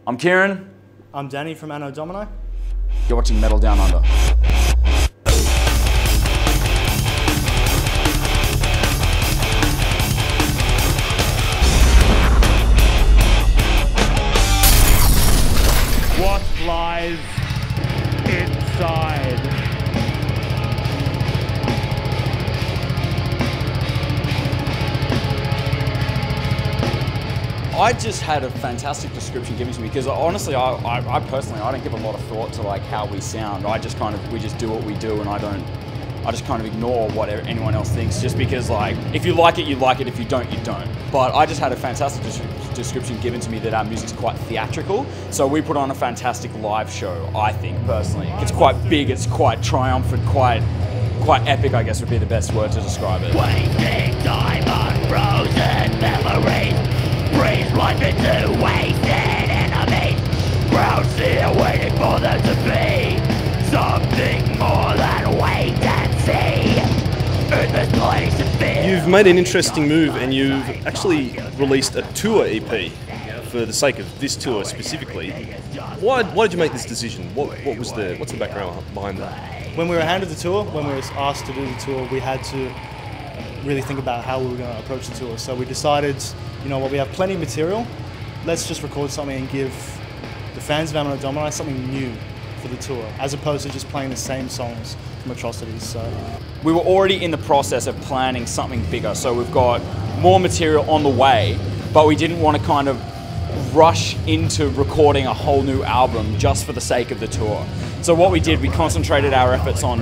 I'm Kieran. I'm Danny from Anno Domini. You're watching Metal Down Under. What lies inside? I just had a fantastic description given to me because honestly, I personally, I don't give a lot of thought to like how we sound. We just do what we do, and I just kind of ignore what anyone else thinks, just because like, if you like it, you like it. If you don't, you don't. But I just had a fantastic description given to me that our music's quite theatrical. So we put on a fantastic live show, I think, personally. It's quite big, it's quite triumphant, quite epic, I guess would be the best word to describe it. Wasting time on frozen memories. Breathe life into wasted enemies. Crowds here waiting for them to be something more than wait and see. In this place to feel. You've made an interesting move and you've actually released a tour EP for the sake of this tour specifically. Why did you make this decision? What's the background behind that? When we were handed the tour, when we were asked to do the tour, we had to really think about how we were going to approach the tour. So we decided, you know what, we have plenty of material. Let's just record something and give the fans of Anno Domini something new for the tour, as opposed to just playing the same songs from Atrocities. So we were already in the process of planning something bigger, so we've got more material on the way, but we didn't want to kind of rush into recording a whole new album just for the sake of the tour. So what we did, we concentrated our efforts on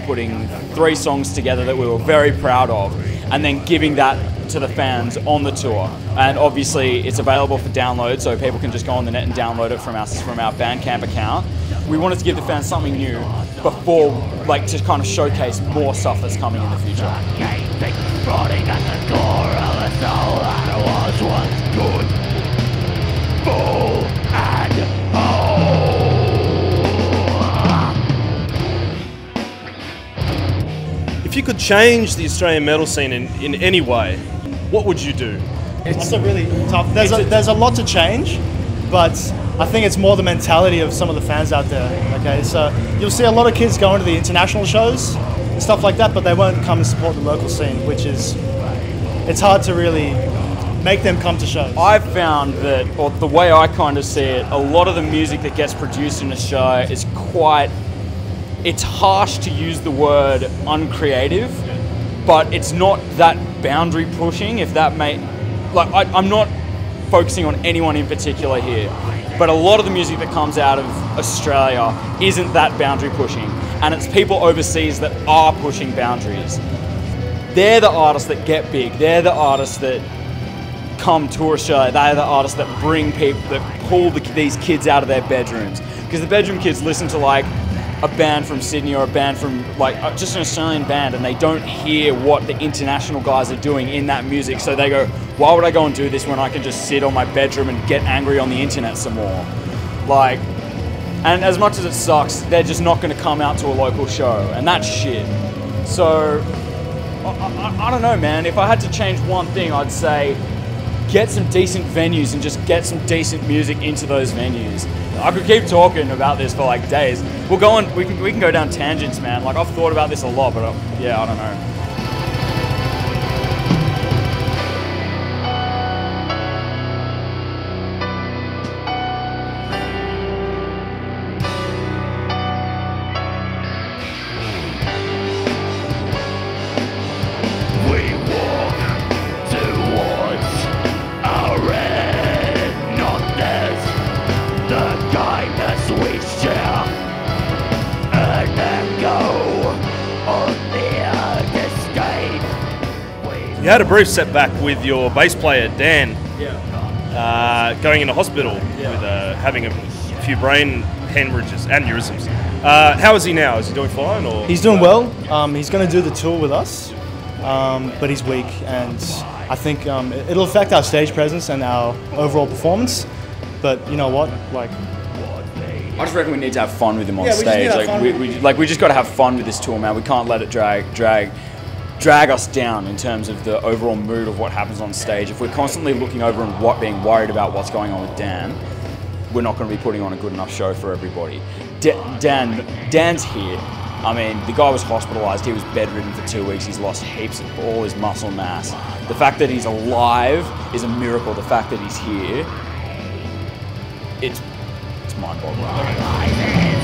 putting 3 songs together that we were very proud of, and then giving that to the fans on the tour. And obviously it's available for download, so people can just go on the net and download it from our Bandcamp account. We wanted to give the fans something new before, like, to kind of showcase more stuff that's coming in the future. Rotting at the core of a soul that was once good, full and whole. If you could change the Australian metal scene in any way, what would you do? that's a really tough. There's a lot to change, but I think it's more the mentality of some of the fans out there. Okay, so you'll see a lot of kids going to the international shows and stuff like that, but they won't come and support the local scene, which is, it's hard to really make them come to shows. I've found that, or the way I kind of see it, a lot of the music that gets produced in Australia is it's harsh to use the word uncreative, but it's not that boundary pushing, if that I'm not focusing on anyone in particular here, but a lot of the music that comes out of Australia isn't that boundary pushing, and it's people overseas that are pushing boundaries. They're the artists that get big, they're the artists that come to Australia, they're the artists that bring people, that pull these kids out of their bedrooms. Because the bedroom kids listen to like a band from Sydney or a band from like just an Australian band, and they don't hear what the international guys are doing in that music, so they go, why would I go and do this when I can just sit on my bedroom and get angry on the internet some more? Like, and as much as it sucks, they're just not going to come out to a local show, and that's shit. So I don't know, man. If I had to change one thing, I'd say get some decent venues and just get some decent music into those venues. I could keep talking about this for like days. We can go down tangents, man. Like, I've thought about this a lot, but yeah, I don't know. You had a brief setback with your bass player, Dan, going into hospital with having a few brain hemorrhages, aneurysms. How is he now? Is he doing fine? Or he's doing well. He's going to do the tour with us, but he's weak, and I think it'll affect our stage presence and our overall performance. But you know what? Like, I just reckon we need to have fun with him on stage. We just got to have fun with this tour, man. We can't let it drag us down in terms of the overall mood of what happens on stage. If we're constantly looking over and being worried about what's going on with Dan, we're not going to be putting on a good enough show for everybody. Dan's here. I mean, the guy was hospitalised. He was bedridden for 2 weeks. He's lost heaps of all his muscle mass. The fact that he's alive is a miracle. The fact that he's here, it's mind-boggling.